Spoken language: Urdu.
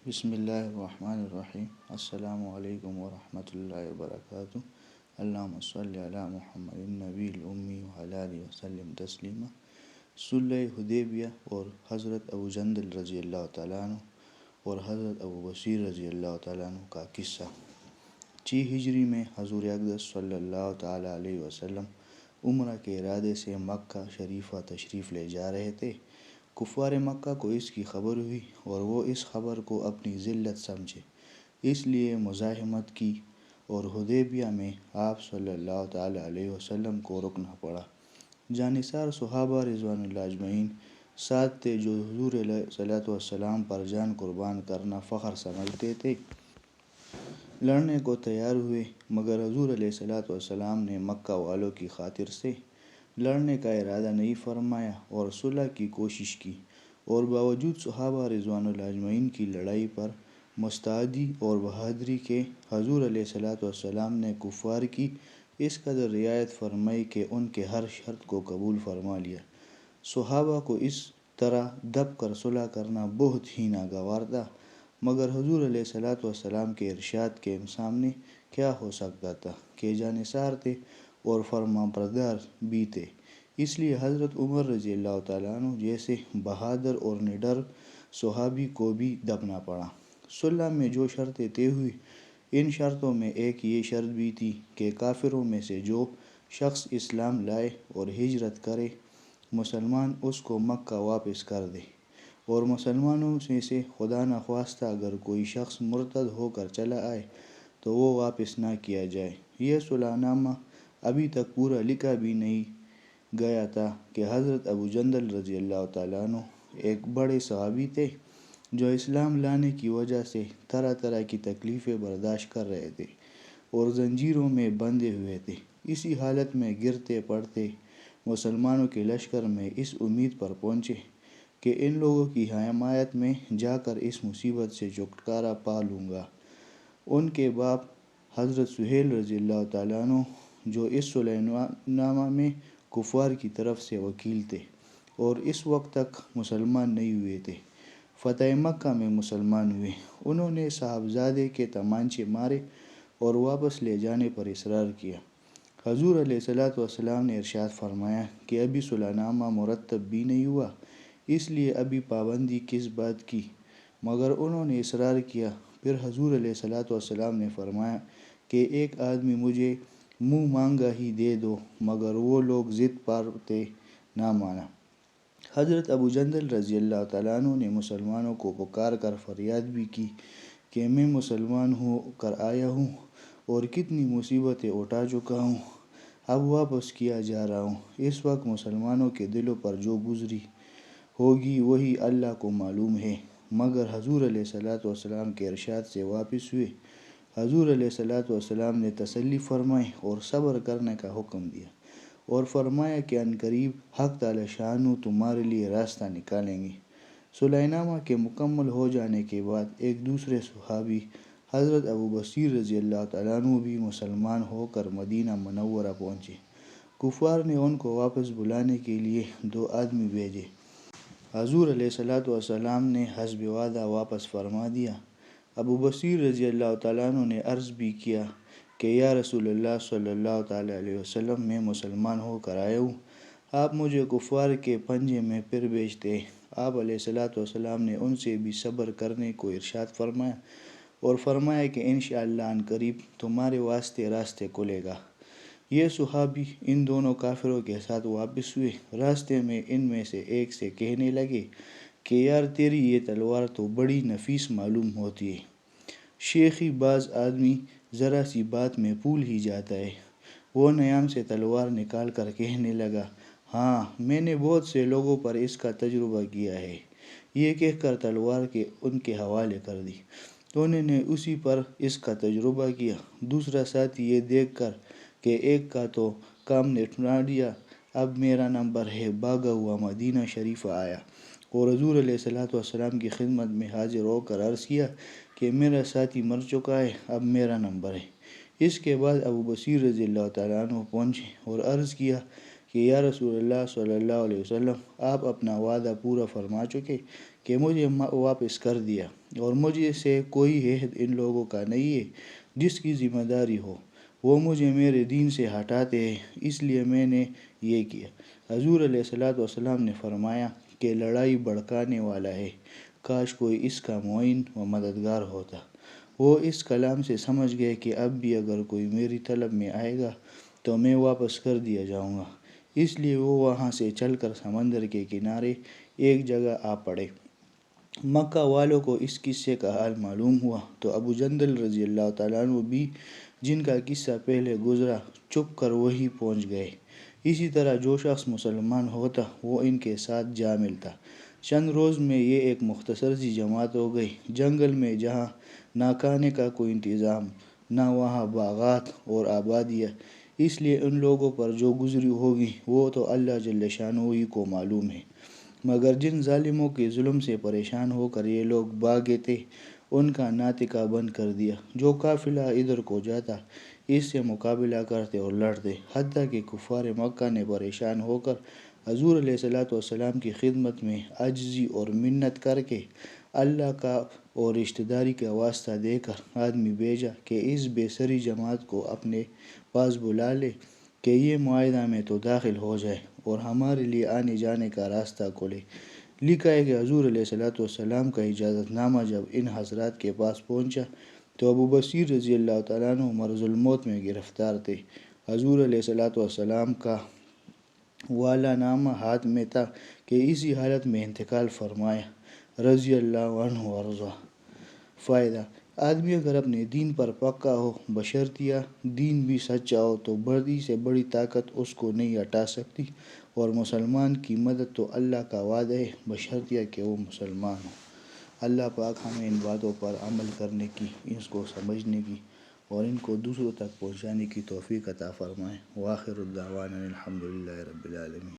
بسم اللہ الرحمن الرحیم۔ السلام علیکم ورحمۃ اللہ وبرکاتہ۔ اللہم صلی علی محمد النبی الامی وعلی آلہ وسلم تسلیما۔ صلح حدیبیہ اور حضرت ابو جندل رضی اللہ تعالیٰ عنہ اور حضرت ابو بصیر رضی اللہ تعالیٰ عنہ کا قصہ۔ 6 ہجری میں حضور اقدس صلی اللہ تعالیٰ علیہ وسلم عمرہ کے ارادے سے مکہ شریفہ تشریف لے جا رہے تھے۔ کفار مکہ کو اس کی خبر ہوئی اور وہ اس خبر کو اپنی ذلت سمجھے، اس لیے مزاحمت کی اور حدیبیہ میں آپ صلی اللہ تعالیٰ علیہ وسلم کو رکنا پڑا۔ جانثار صحابہ رضوان اللہ اجمعین ساتھ تھے جو حضور علیہ الصلوۃ والسلام پر جان قربان کرنا فخر سمجھتے تھے۔ لڑنے کو تیار ہوئے، مگر حضور علیہ الصلوۃ والسلام نے مکہ والوں کی خاطر سے لڑنے کا ارادہ نہیں فرمایا اور صلح کی کوشش کی، اور باوجود صحابہ رضوان اللہ اجمعین کی لڑائی پر مستعدی اور بہادری کے، حضور علیہ الصلوۃ والسلام نے کفار کی اس قدر رعایت فرمائی کہ ان کے ہر شرط کو قبول فرما لیا۔ صحابہ کو اس طرح دب کر صلح کرنا بہت ہی ناگوار تھا، مگر حضور علیہ الصلوۃ والسلام کے ارشاد کے سامنے کیا ہو سکتا تھا کہ جانثار تھے اور فرمانبردار بھی تھے، اس لیے حضرت عمر رضی اللہ تعالیٰ عنہ جیسے بہادر اور نڈر صحابی کو بھی دبنا پڑا۔ صلح میں جو شرطیں طے ہوئی، ان شرطوں میں ایک یہ شرط بھی تھی کہ کافروں میں سے جو شخص اسلام لائے اور ہجرت کرے، مسلمان اس کو مکہ واپس کر دے، اور مسلمانوں میں سے خدا نخواستہ اگر کوئی شخص مرتد ہو کر چلا آئے تو وہ واپس نہ کیا جائے۔ یہ صلح نامہ ابھی تک پورا لکھا بھی نہیں گیا تھا کہ حضرت ابو جندل رضی اللہ تعالیٰ عنہ ایک بڑے صحابی تھے جو اسلام لانے کی وجہ سے طرح طرح کی تکلیفیں برداشت کر رہے تھے اور زنجیروں میں بندھے ہوئے تھے۔ اسی حالت میں گرتے پڑتے مسلمانوں کے لشکر میں اس امید پر پہنچے کہ ان لوگوں کی حمایت میں جا کر اس مصیبت سے چھٹکارا پا لوں گا۔ ان کے باپ حضرت سہیل رضی اللہ تعالیٰ عنہ جو اس صلح نامہ میں کفار کی طرف سے وکیل تھے اور اس وقت تک مسلمان نہیں ہوئے تھے، فتح مکہ میں مسلمان ہوئے۔ انہوں نے صاحبزادے کے تمانچے مارے اور واپس لے جانے پر اصرار کیا۔ حضور علیہ الصلوۃ والسلام نے ارشاد فرمایا کہ ابھی صلح نامہ مرتب بھی نہیں ہوا، اس لیے ابھی پابندی کس بات کی؟ مگر انہوں نے اصرار کیا۔ پھر حضور علیہ الصلوۃ والسلام نے فرمایا کہ ایک آدمی مجھے منہ مانگا ہی دے دو، مگر وہ لوگ ضد پر تھے، نہ مانا۔ حضرت ابو جندل رضی اللہ تعالیٰ عنہ نے مسلمانوں کو پکار کر فریاد بھی کی کہ میں مسلمان ہو کر آیا ہوں اور کتنی مصیبتیں اٹھا چکا ہوں، اب واپس کیا جا رہا ہوں۔ اس وقت مسلمانوں کے دلوں پر جو گزری ہوگی وہی اللہ کو معلوم ہے، مگر حضور علیہ الصلوۃ والسلام کے ارشاد سے واپس ہوئے۔ حضور علیہ الصلوۃ والسلام نے تسلی فرمائی اور صبر کرنے کا حکم دیا اور فرمایا کہ عنقریب حق تعالی شانہ تمہارے لیے راستہ نکالیں گے۔ صلح نامہ کے مکمل ہو جانے کے بعد ایک دوسرے صحابی حضرت ابو بصیر رضی اللہ تعالیٰ عنہ بھی مسلمان ہو کر مدینہ منورہ پہنچے۔ کفار نے ان کو واپس بلانے کے لیے 2 آدمی بھیجے۔ حضور علیہ الصلوۃ والسلام نے حسب وعدہ واپس فرما دیا۔ ابو بصیر رضی اللہ تعالیٰ عنہ نے عرض بھی کیا کہ یا رسول اللہ صلی اللہ تعالیٰ علیہ وسلم، میں مسلمان ہو کر آیا ہوں، آپ مجھے کفار کے پنجے میں پھر بیچتے ہیں۔ آپ علیہ الصلوۃ والسلام نے ان سے بھی صبر کرنے کو ارشاد فرمایا اور فرمایا کہ انشاءاللہ عنقریب تمہارے واسطے راستے کھلے گا۔ یہ صحابی ان دونوں کافروں کے ساتھ واپس ہوئے۔ راستے میں ان میں سے ایک سے کہنے لگے کہ یار تیری یہ تلوار تو بڑی نفیس معلوم ہوتی ہے، شیخی بعض آدمی ذرا سی بات میں بھول ہی جاتا ہے۔ وہ نیام سے تلوار نکال کر کہنے لگا، ہاں میں نے بہت سے لوگوں پر اس کا تجربہ کیا ہے۔ یہ کہہ کر تلوار کے ان کے حوالے کر دی۔ انہوں نے اسی پر اس کا تجربہ کیا۔ دوسرا ساتھی یہ دیکھ کر کہ ایک کا تو کام نپٹا دیا، اب میرا نمبر ہے، بھاگا ہوا مدینہ شریف آیا اور حضور علیہ الصلوۃ والسلام کی خدمت میں حاضر ہو کر عرض کیا کہ میرا ساتھی مر چکا ہے، اب میرا نمبر ہے۔ اس کے بعد ابو بصیر رضی اللہ تعالیٰ عنہ پہنچے اور عرض کیا کہ یا رسول اللہ صلی اللہ علیہ وسلم، آپ اپنا وعدہ پورا فرما چکے کہ مجھے واپس کر دیا، اور مجھے سے کوئی عہد ان لوگوں کا نہیں ہے جس کی ذمہ داری ہو، وہ مجھے میرے دین سے ہٹاتے ہیں، اس لیے میں نے یہ کیا۔ حضور علیہ الصلوۃ والسلام نے فرمایا کہ لڑائی بھڑکانے والا ہے، کاش کوئی اس کا معین و مددگار ہوتا۔ وہ اس کلام سے سمجھ گئے کہ اب بھی اگر کوئی میری طلب میں آئے گا تو میں واپس کر دیا جاؤں گا، اس لیے وہ وہاں سے چل کر سمندر کے کنارے ایک جگہ آ پڑے۔ مکہ والوں کو اس قصے کا حال معلوم ہوا تو ابو جندل رضی اللہ تعالیٰ عنہ بھی، جن کا قصہ پہلے گزرا، چھپ کر وہیں پہنچ گئے۔ اسی طرح جو شخص مسلمان ہوتا وہ ان کے ساتھ جا ملتا۔ چند روز میں یہ ایک مختصر سی جماعت ہو گئی۔ جنگل میں جہاں نہ کھانے کا کوئی انتظام، نہ وہاں باغات اور آبادیاں، اس لیے ان لوگوں پر جو گزری ہوگی وہ تو اللہ جل شانہ ہی کو معلوم ہے۔ مگر جن ظالموں کے ظلم سے پریشان ہو کر یہ لوگ بھاگے تھے، ان کا ناطقہ بند کر دیا۔ جو قافلہ ادھر کو جاتا اس سے مقابلہ کرتے اور لڑتے، حتیٰ کہ کفار مکہ نے پریشان ہو کر حضور علیہ الصلوۃ والسلام کی خدمت میں عاجزی اور منت کر کے اللہ کا اور رشتہ داری کا واسطہ دے کر آدمی بھیجا کہ اس بے سری جماعت کو اپنے پاس بلا لے کہ یہ معاہدہ میں تو داخل ہو جائے اور ہمارے لیے آنے جانے کا راستہ کھولے۔ لکھا ہے کہ حضور علیہ الصلوۃ والسلام کا اجازت نامہ جب ان حضرات کے پاس پہنچا تو ابو بصیر رضی اللہ تعالیٰ عنہ مرض الموت میں گرفتار تھے۔ حضور علیہ الصلوۃ والسلام کا والا نامہ ہاتھ میں تھا کہ اسی حالت میں انتقال فرمایا رضی اللہ عنہ وارضاہ۔ فائدہ: آدمی اگر اپنے دین پر پکا ہو، بشرطیہ دین بھی سچا ہو، تو بڑی سے بڑی طاقت اس کو نہیں ہٹا سکتی، اور مسلمان کی مدد تو اللہ کا وعدہ ہے بشرطیہ کہ وہ مسلمان ہو۔ اللہ پاک ہمیں ان باتوں پر عمل کرنے کی، اس کو سمجھنے کی اور ان کو دوسروں تک پہنچانے کی توفیق عطا فرمائے۔ وآخر الدعوانا الحمد للہ رب العالمین۔